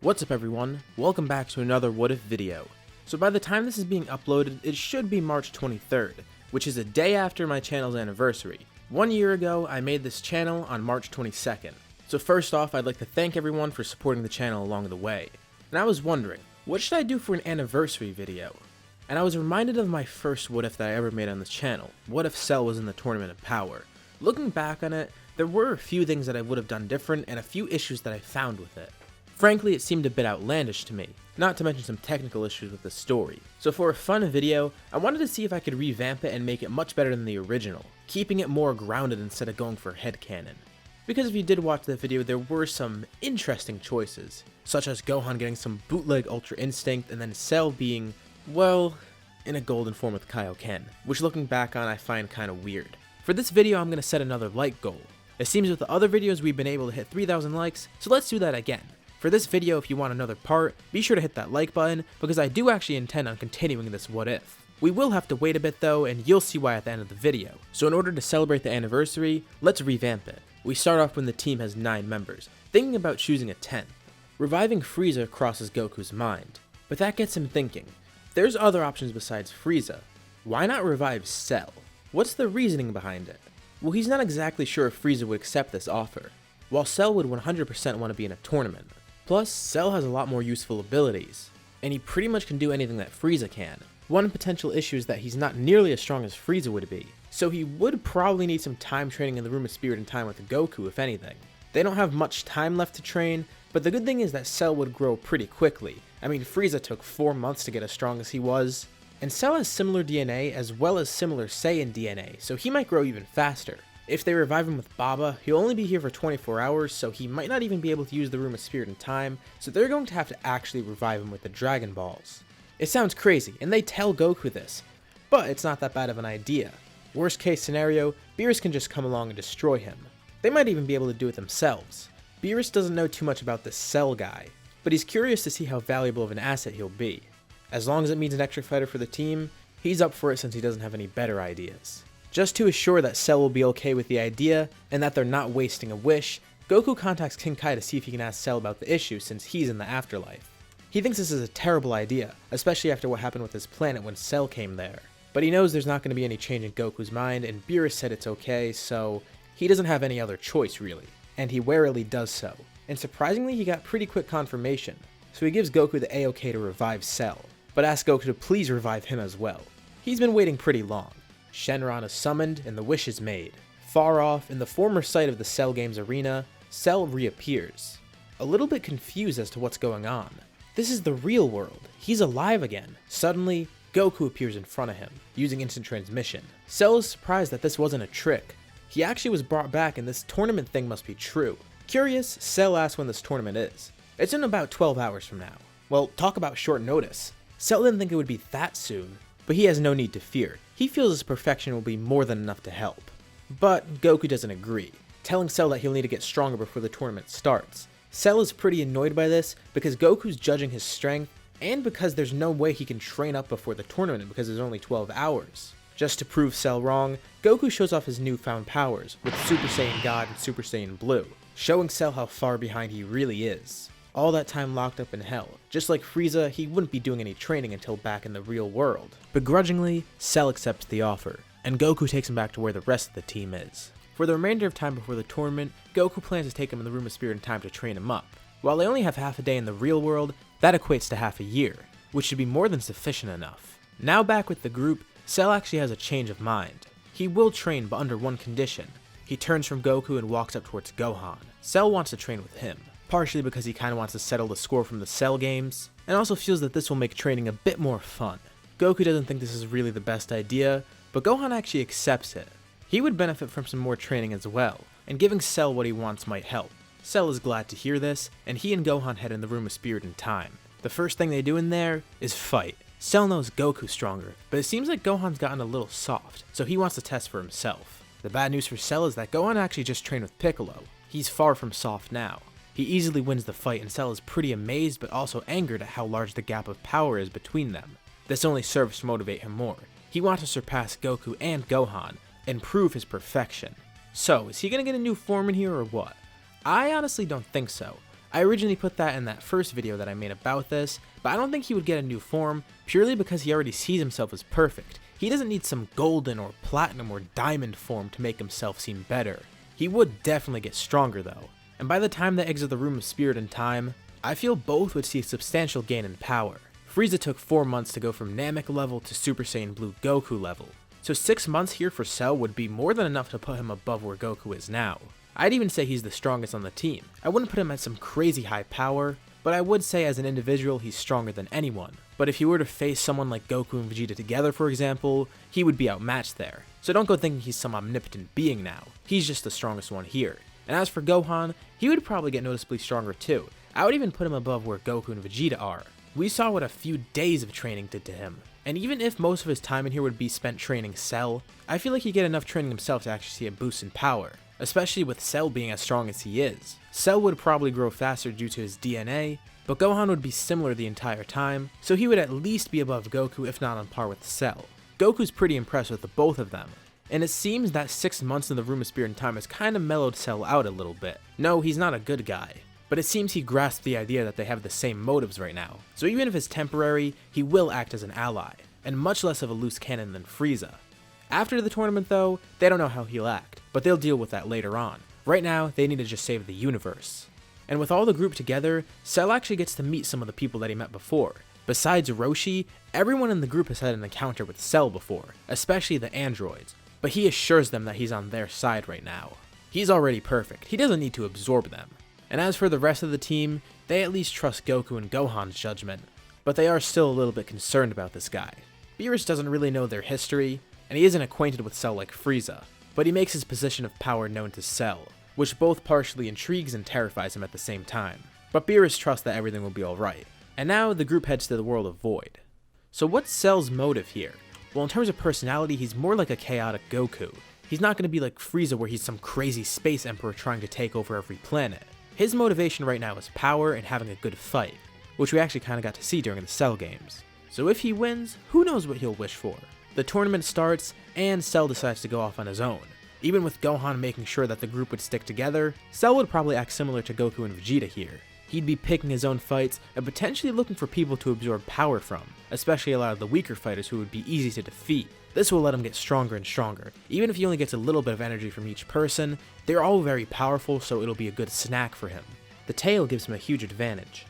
What's up everyone, welcome back to another What If video. So by the time this is being uploaded, it should be March 23rd, which is a day after my channel's anniversary. 1 year ago, I made this channel on March 22nd. So first off, I'd like to thank everyone for supporting the channel along the way. And I was wondering, what should I do for an anniversary video? And I was reminded of my first What If that I ever made on this channel. What if Cell was in the Tournament of Power? Looking back on it, there were a few things that I would have done different and a few issues that I found with it. Frankly, it seemed a bit outlandish to me, not to mention some technical issues with the story. So for a fun video, I wanted to see if I could revamp it and make it much better than the original, keeping it more grounded instead of going for headcanon. Because if you did watch the video, there were some interesting choices, such as Gohan getting some bootleg Ultra Instinct and then Cell being, well, in a golden form with Kaioken, which looking back on I find kinda weird. For this video, I'm gonna set another like goal. It seems with the other videos we've been able to hit 3,000 likes, so let's do that again. For this video, if you want another part, be sure to hit that like button, because I do actually intend on continuing this What If. We will have to wait a bit though, and you'll see why at the end of the video. So in order to celebrate the anniversary, let's revamp it. We start off when the team has 9 members, thinking about choosing a 10th. Reviving Frieza crosses Goku's mind, but that gets him thinking. There's other options besides Frieza. Why not revive Cell? What's the reasoning behind it? Well, he's not exactly sure if Frieza would accept this offer, while Cell would 100% want to be in a tournament. Plus, Cell has a lot more useful abilities, and he pretty much can do anything that Frieza can. One potential issue is that he's not nearly as strong as Frieza would be, so he would probably need some time training in the Room of Spirit and Time with Goku if anything. They don't have much time left to train, but the good thing is that Cell would grow pretty quickly. I mean, Frieza took 4 months to get as strong as he was, and Cell has similar DNA as well as similar Saiyan DNA, so he might grow even faster. If they revive him with Baba, he'll only be here for 24 hours, so he might not even be able to use the Room of Spirit and Time, so they're going to have to actually revive him with the Dragon Balls. It sounds crazy, and they tell Goku this, but it's not that bad of an idea. Worst case scenario, Beerus can just come along and destroy him. They might even be able to do it themselves. Beerus doesn't know too much about this Cell guy, but he's curious to see how valuable of an asset he'll be. As long as it means an extra fighter for the team, he's up for it since he doesn't have any better ideas. Just to assure that Cell will be okay with the idea, and that they're not wasting a wish, Goku contacts King Kai to see if he can ask Cell about the issue since he's in the afterlife. He thinks this is a terrible idea, especially after what happened with his planet when Cell came there. But he knows there's not going to be any change in Goku's mind, and Beerus said it's okay, so he doesn't have any other choice really. And he warily does so. And surprisingly, he got pretty quick confirmation. So he gives Goku the A-OK to revive Cell, but asks Goku to please revive him as well. He's been waiting pretty long. Shenron is summoned and the wish is made. Far off, in the former site of the Cell Games arena, Cell reappears. A little bit confused as to what's going on. This is the real world. He's alive again. Suddenly, Goku appears in front of him, using instant transmission. Cell is surprised that this wasn't a trick. He actually was brought back and this tournament thing must be true. Curious, Cell asks when this tournament is. It's in about 12 hours from now. Well, talk about short notice. Cell didn't think it would be that soon, but he has no need to fear. He feels his perfection will be more than enough to help. But Goku doesn't agree, telling Cell that he'll need to get stronger before the tournament starts. Cell is pretty annoyed by this because Goku's judging his strength and because there's no way he can train up before the tournament because there's only 12 hours. Just to prove Cell wrong, Goku shows off his newfound powers with Super Saiyan God and Super Saiyan Blue, showing Cell how far behind he really is. All that time locked up in hell. Just like Frieza, he wouldn't be doing any training until back in the real world. Begrudgingly, Cell accepts the offer, and Goku takes him back to where the rest of the team is. For the remainder of time before the tournament, Goku plans to take him in the Room of Spirit and Time to train him up. While they only have half a day in the real world, that equates to half a year, which should be more than sufficient enough. Now back with the group, Cell actually has a change of mind. He will train, but under one condition. He turns from Goku and walks up towards Gohan. Cell wants to train with him, partially because he kinda wants to settle the score from the Cell games, and also feels that this will make training a bit more fun. Goku doesn't think this is really the best idea, but Gohan actually accepts it. He would benefit from some more training as well, and giving Cell what he wants might help. Cell is glad to hear this, and he and Gohan head in the Room of Spirit and Time. The first thing they do in there is fight. Cell knows Goku's stronger, but it seems like Gohan's gotten a little soft, so he wants to test for himself. The bad news for Cell is that Gohan actually just trained with Piccolo. He's far from soft now. He easily wins the fight and Cell is pretty amazed but also angered at how large the gap of power is between them. This only serves to motivate him more. He wants to surpass Goku and Gohan and prove his perfection. So, is he gonna get a new form in here or what? I honestly don't think so. I originally put that in that first video that I made about this, but I don't think he would get a new form purely because he already sees himself as perfect. He doesn't need some golden or platinum or diamond form to make himself seem better. He would definitely get stronger though, and by the time they exit the Room of Spirit in time, I feel both would see a substantial gain in power. Frieza took 4 months to go from Namek level to Super Saiyan Blue Goku level, so 6 months here for Cell would be more than enough to put him above where Goku is now. I'd even say he's the strongest on the team. I wouldn't put him at some crazy high power, but I would say as an individual he's stronger than anyone. But if he were to face someone like Goku and Vegeta together, for example, he would be outmatched there. So don't go thinking he's some omnipotent being now. He's just the strongest one here. And as for Gohan, he would probably get noticeably stronger too. I would even put him above where Goku and Vegeta are. We saw what a few days of training did to him. And even if most of his time in here would be spent training Cell, I feel like he'd get enough training himself to actually see a boost in power, especially with Cell being as strong as he is. Cell would probably grow faster due to his DNA, but Gohan would be similar the entire time, so he would at least be above Goku if not on par with Cell. Goku's pretty impressed with the both of them, and it seems that 6 months in the Room of Spirit and Time has kinda mellowed Cell out a little bit. No, he's not a good guy, but it seems he grasped the idea that they have the same motives right now, so even if it's temporary, he will act as an ally, and much less of a loose cannon than Frieza. After the tournament though, they don't know how he'll act, but they'll deal with that later on. Right now, they need to just save the universe. And with all the group together, Cell actually gets to meet some of the people that he met before. Besides Roshi, everyone in the group has had an encounter with Cell before, especially the androids, but he assures them that he's on their side right now. He's already perfect, he doesn't need to absorb them. And as for the rest of the team, they at least trust Goku and Gohan's judgment, but they are still a little bit concerned about this guy. Beerus doesn't really know their history, and he isn't acquainted with Cell like Frieza, but he makes his position of power known to Cell, which both partially intrigues and terrifies him at the same time. But Beerus trusts that everything will be alright. And now the group heads to the world of Void. So what's Cell's motive here? Well, in terms of personality, he's more like a chaotic Goku. He's not going to be like Frieza where he's some crazy space emperor trying to take over every planet. His motivation right now is power and having a good fight, which we actually kind of got to see during the Cell games. So if he wins, who knows what he'll wish for? The tournament starts, and Cell decides to go off on his own. Even with Gohan making sure that the group would stick together, Cell would probably act similar to Goku and Vegeta here. He'd be picking his own fights and potentially looking for people to absorb power from, especially a lot of the weaker fighters who would be easy to defeat. This will let him get stronger and stronger. Even if he only gets a little bit of energy from each person, they're all very powerful, so it'll be a good snack for him. The tail gives him a huge advantage.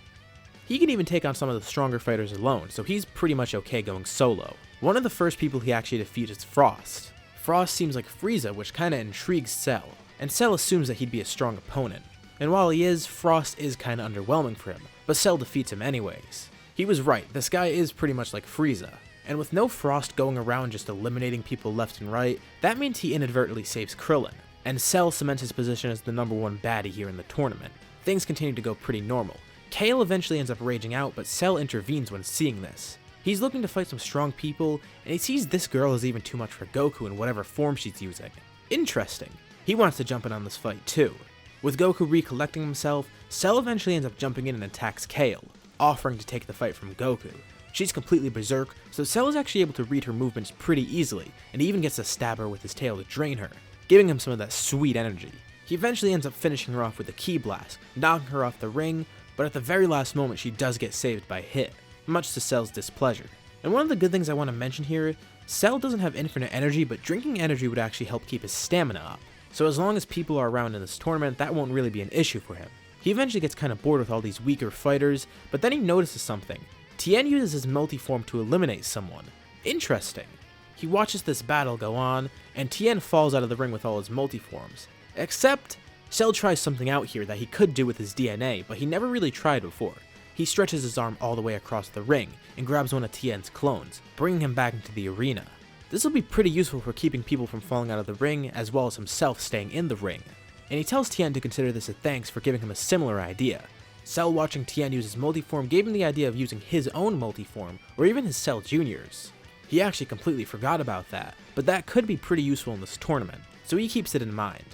He can even take on some of the stronger fighters alone, so he's pretty much okay going solo. One of the first people he actually defeats is Frost. Frost seems like Frieza, which kinda intrigues Cell, and Cell assumes that he'd be a strong opponent. And while he is, Frost is kinda underwhelming for him, but Cell defeats him anyways. He was right, this guy is pretty much like Frieza. And with no Frost going around just eliminating people left and right, that means he inadvertently saves Krillin, and Cell cements his position as the #1 baddie here in the tournament. Things continue to go pretty normal. Kale eventually ends up raging out, but Cell intervenes when seeing this. He's looking to fight some strong people, and he sees this girl is even too much for Goku in whatever form she's using. Interesting. He wants to jump in on this fight too. With Goku recollecting himself, Cell eventually ends up jumping in and attacks Kale, offering to take the fight from Goku. She's completely berserk, so Cell is actually able to read her movements pretty easily, and he even gets to stab her with his tail to drain her, giving him some of that sweet energy. He eventually ends up finishing her off with a ki blast, knocking her off the ring, but at the very last moment she does get saved by Hit, much to Cell's displeasure. And one of the good things I want to mention here, Cell doesn't have infinite energy, but drinking energy would actually help keep his stamina up. So as long as people are around in this tournament, that won't really be an issue for him. He eventually gets kind of bored with all these weaker fighters, but then he notices something. Tien uses his multiform to eliminate someone. Interesting. He watches this battle go on, and Tien falls out of the ring with all his multiforms. Except, Cell tries something out here that he could do with his DNA, but he never really tried before. He stretches his arm all the way across the ring, and grabs one of Tien's clones, bringing him back into the arena. This will be pretty useful for keeping people from falling out of the ring, as well as himself staying in the ring. And he tells Tien to consider this a thanks for giving him a similar idea. Cell watching Tien use his multiform gave him the idea of using his own multiform, or even his Cell Juniors. He actually completely forgot about that, but that could be pretty useful in this tournament, so he keeps it in mind.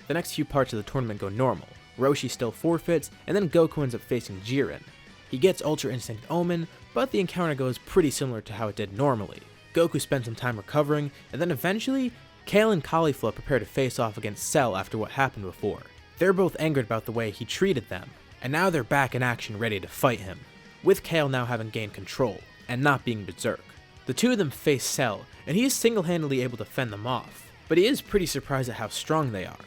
The next few parts of the tournament go normal. Roshi still forfeits, and then Goku ends up facing Jiren. He gets Ultra Instinct Omen, but the encounter goes pretty similar to how it did normally. Goku spends some time recovering, and then eventually, Kale and Caulifla prepare to face off against Cell after what happened before. They're both angered about the way he treated them, and now they're back in action ready to fight him, with Kale now having gained control, and not being berserk. The two of them face Cell, and he is single-handedly able to fend them off, but he is pretty surprised at how strong they are.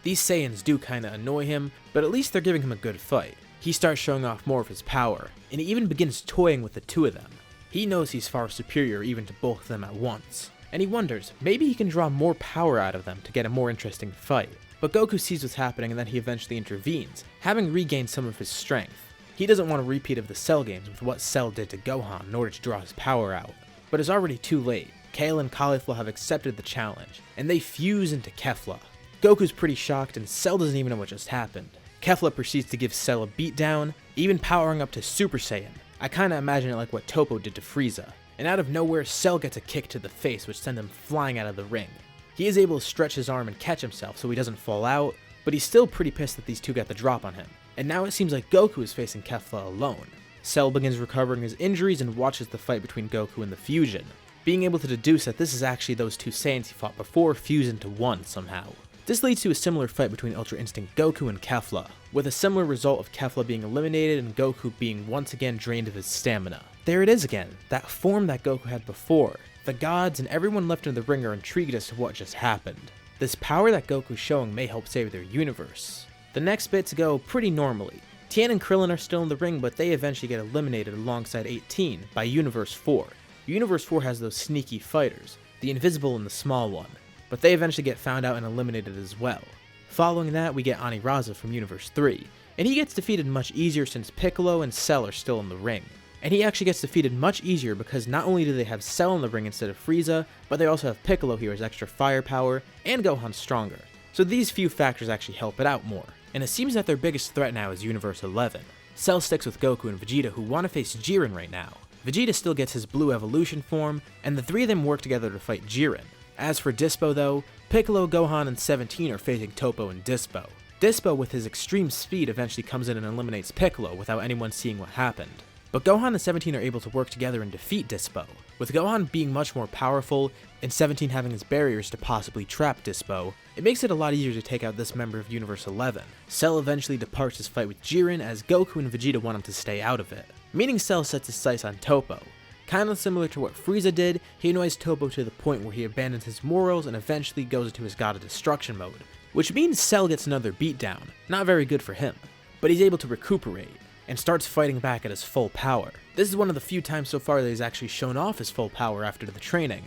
These Saiyans do kinda annoy him, but at least they're giving him a good fight. He starts showing off more of his power, and he even begins toying with the two of them. He knows he's far superior even to both of them at once, and he wonders, maybe he can draw more power out of them to get a more interesting fight. But Goku sees what's happening and then he eventually intervenes, having regained some of his strength. He doesn't want a repeat of the Cell games with what Cell did to Gohan in order to draw his power out. But it's already too late. Kale and Caulifla have accepted the challenge, and they fuse into Kefla. Goku's pretty shocked and Cell doesn't even know what just happened. Kefla proceeds to give Cell a beatdown, even powering up to Super Saiyan. I kinda imagine it like what Topo did to Frieza. And out of nowhere, Cell gets a kick to the face which sends him flying out of the ring. He is able to stretch his arm and catch himself so he doesn't fall out, but he's still pretty pissed that these two got the drop on him. And now it seems like Goku is facing Kefla alone. Cell begins recovering his injuries and watches the fight between Goku and the fusion, being able to deduce that this is actually those two Saiyans he fought before fused into one somehow. This leads to a similar fight between Ultra Instinct Goku and Kefla, with a similar result of Kefla being eliminated and Goku being once again drained of his stamina. There it is again, that form that Goku had before. The gods and everyone left in the ring are intrigued as to what just happened. This power that Goku's showing may help save their universe. The next bits go pretty normally. Tien and Krillin are still in the ring, but they eventually get eliminated alongside 18 by Universe 4. Universe 4 has those sneaky fighters, the invisible and the small one, but they eventually get found out and eliminated as well. Following that, we get Aniraza from Universe 3, and he gets defeated much easier since Piccolo and Cell are still in the ring. And he actually gets defeated much easier because not only do they have Cell in the ring instead of Frieza, but they also have Piccolo here as extra firepower, and Gohan stronger. So these few factors actually help it out more. And it seems that their biggest threat now is Universe 11. Cell sticks with Goku and Vegeta, who want to face Jiren right now. Vegeta still gets his blue evolution form, and the three of them work together to fight Jiren. As for Dispo though, Piccolo, Gohan, and 17 are facing Topo and Dispo. Dispo with his extreme speed eventually comes in and eliminates Piccolo without anyone seeing what happened. But Gohan and 17 are able to work together and defeat Dispo, with Gohan being much more powerful and 17 having his barriers to possibly trap Dispo. It makes it a lot easier to take out this member of Universe 11. Cell eventually departs his fight with Jiren as Goku and Vegeta want him to stay out of it, meaning Cell sets his sights on Topo. Kinda similar to what Frieza did, he annoys Topo to the point where he abandons his morals and eventually goes into his God of Destruction mode, which means Cell gets another beatdown. Not very good for him, but he's able to recuperate and starts fighting back at his full power. This is one of the few times so far that he's actually shown off his full power after the training,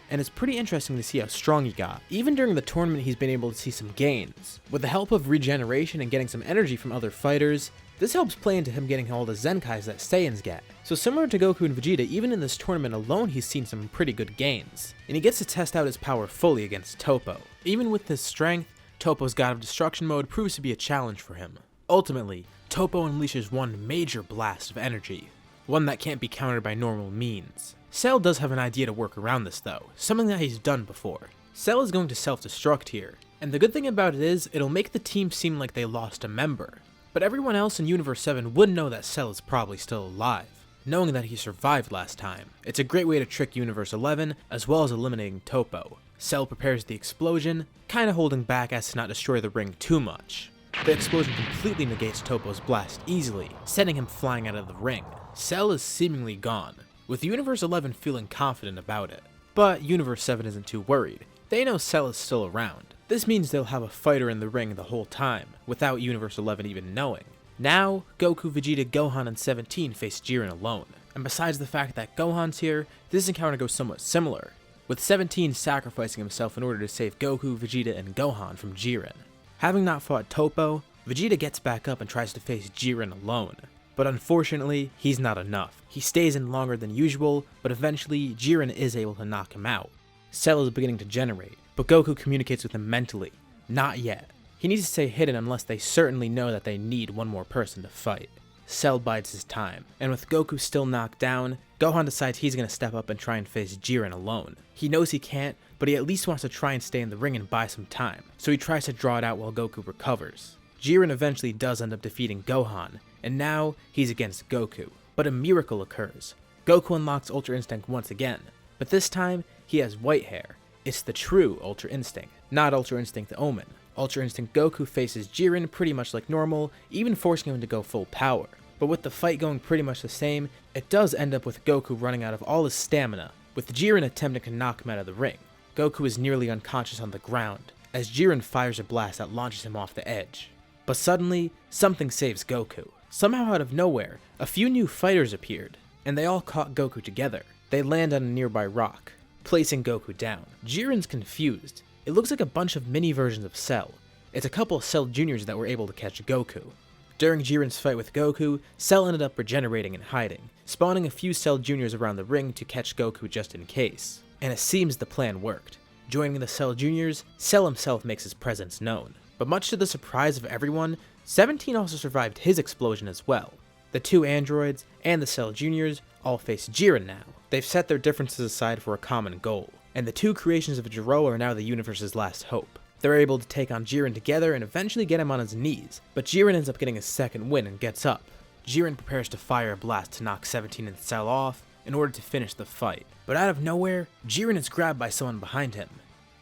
and it's pretty interesting to see how strong he got. Even during the tournament he's been able to see some gains. With the help of regeneration and getting some energy from other fighters, this helps play into him getting all the Zenkais that Saiyans get. So similar to Goku and Vegeta, even in this tournament alone he's seen some pretty good gains, and he gets to test out his power fully against Topo. Even with his strength, Topo's God of Destruction mode proves to be a challenge for him. Ultimately, Topo unleashes one major blast of energy, one that can't be countered by normal means. Cell does have an idea to work around this though, something that he's done before. Cell is going to self-destruct here, and the good thing about it is, it'll make the team seem like they lost a member. But everyone else in Universe 7 would know that Cell is probably still alive, knowing that he survived last time. It's a great way to trick Universe 11, as well as eliminating Topo. Cell prepares the explosion, kinda holding back as to not destroy the ring too much. The explosion completely negates Topo's blast easily, sending him flying out of the ring. Cell is seemingly gone, with Universe 11 feeling confident about it. But Universe 7 isn't too worried. They know Cell is still around. This means they'll have a fighter in the ring the whole time, without Universe 11 even knowing. Now, Goku, Vegeta, Gohan, and 17 face Jiren alone. And besides the fact that Gohan's here, this encounter goes somewhat similar, with 17 sacrificing himself in order to save Goku, Vegeta, and Gohan from Jiren. Having not fought Topo, Vegeta gets back up and tries to face Jiren alone. But unfortunately, he's not enough. He stays in longer than usual, but eventually, Jiren is able to knock him out. Cell is beginning to generate, but Goku communicates with him mentally. Not yet. He needs to stay hidden unless they certainly know that they need one more person to fight. Cell bides his time, and with Goku still knocked down, Gohan decides he's going to step up and try and face Jiren alone. He knows he can't, but he at least wants to try and stay in the ring and buy some time, so he tries to draw it out while Goku recovers. Jiren eventually does end up defeating Gohan, and now he's against Goku. But a miracle occurs. Goku unlocks Ultra Instinct once again, but this time he has white hair. It's the true Ultra Instinct, not Ultra Instinct Omen. Ultra Instinct Goku faces Jiren pretty much like normal, even forcing him to go full power. But with the fight going pretty much the same, it does end up with Goku running out of all his stamina, with Jiren attempting to knock him out of the ring. Goku is nearly unconscious on the ground, as Jiren fires a blast that launches him off the edge. But suddenly, something saves Goku. Somehow out of nowhere, a few new fighters appeared, and they all caught Goku together. They land on a nearby rock, placing Goku down. Jiren's confused. It looks like a bunch of mini versions of Cell. It's a couple of Cell Juniors that were able to catch Goku. During Jiren's fight with Goku, Cell ended up regenerating and hiding, spawning a few Cell Juniors around the ring to catch Goku just in case. And it seems the plan worked. Joining the Cell Juniors, Cell himself makes his presence known. But much to the surprise of everyone, 17 also survived his explosion as well. The two androids and the Cell Juniors all face Jiren now. They've set their differences aside for a common goal, and the two creations of Jiro are now the universe's last hope. They're able to take on Jiren together and eventually get him on his knees, but Jiren ends up getting his second win and gets up. Jiren prepares to fire a blast to knock 17 and Cell off in order to finish the fight. But out of nowhere, Jiren is grabbed by someone behind him.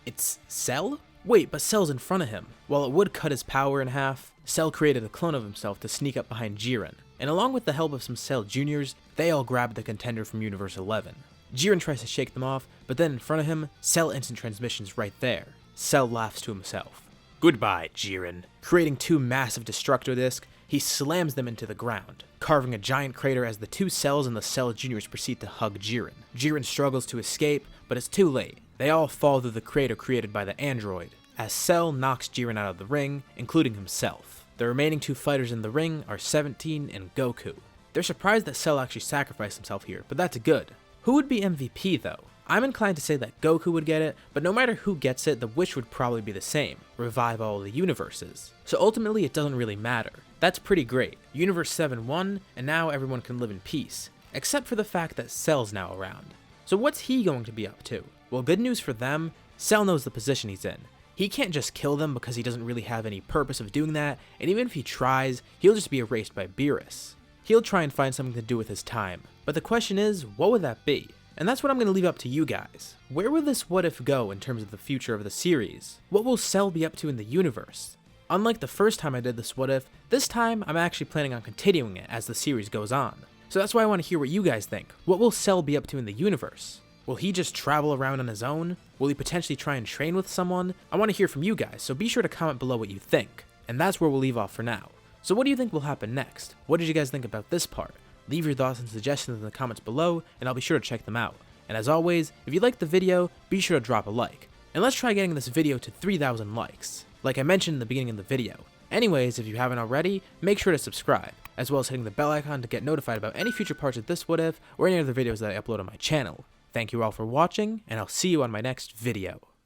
It's Cell? Wait, but Cell's in front of him. While it would cut his power in half, Cell created a clone of himself to sneak up behind Jiren, and along with the help of some Cell Juniors, they all grab the contender from Universe 11. Jiren tries to shake them off, but then in front of him, Cell instant transmission's right there. Cell laughs to himself. Goodbye, Jiren. Creating two massive Destructo Discs, he slams them into the ground, carving a giant crater as the two Cells and the Cell Juniors proceed to hug Jiren. Jiren struggles to escape, but it's too late. They all fall through the crater created by the android, as Cell knocks Jiren out of the ring, including himself. The remaining two fighters in the ring are 17 and Goku. They're surprised that Cell actually sacrificed himself here, but that's good. Who would be MVP though? I'm inclined to say that Goku would get it, but no matter who gets it, the wish would probably be the same: revive all the universes. So ultimately it doesn't really matter. That's pretty great. Universe 7 won, and now everyone can live in peace, except for the fact that Cell's now around. So what's he going to be up to? Well, good news for them, Cell knows the position he's in. He can't just kill them because he doesn't really have any purpose of doing that, and even if he tries, he'll just be erased by Beerus. He'll try and find something to do with his time. But the question is, what would that be? And that's what I'm going to leave up to you guys. Where will this what if go in terms of the future of the series? What will Cell be up to in the universe? Unlike the first time I did this what if, this time I'm actually planning on continuing it as the series goes on. So that's why I want to hear what you guys think. What will Cell be up to in the universe? Will he just travel around on his own? Will he potentially try and train with someone? I want to hear from you guys, so be sure to comment below what you think. And that's where we'll leave off for now. So what do you think will happen next? What did you guys think about this part? Leave your thoughts and suggestions in the comments below, and I'll be sure to check them out. And as always, if you liked the video, be sure to drop a like. And let's try getting this video to 3,000 likes, like I mentioned in the beginning of the video. Anyways, if you haven't already, make sure to subscribe, as well as hitting the bell icon to get notified about any future parts of this what if, or any other videos that I upload on my channel. Thank you all for watching, and I'll see you on my next video.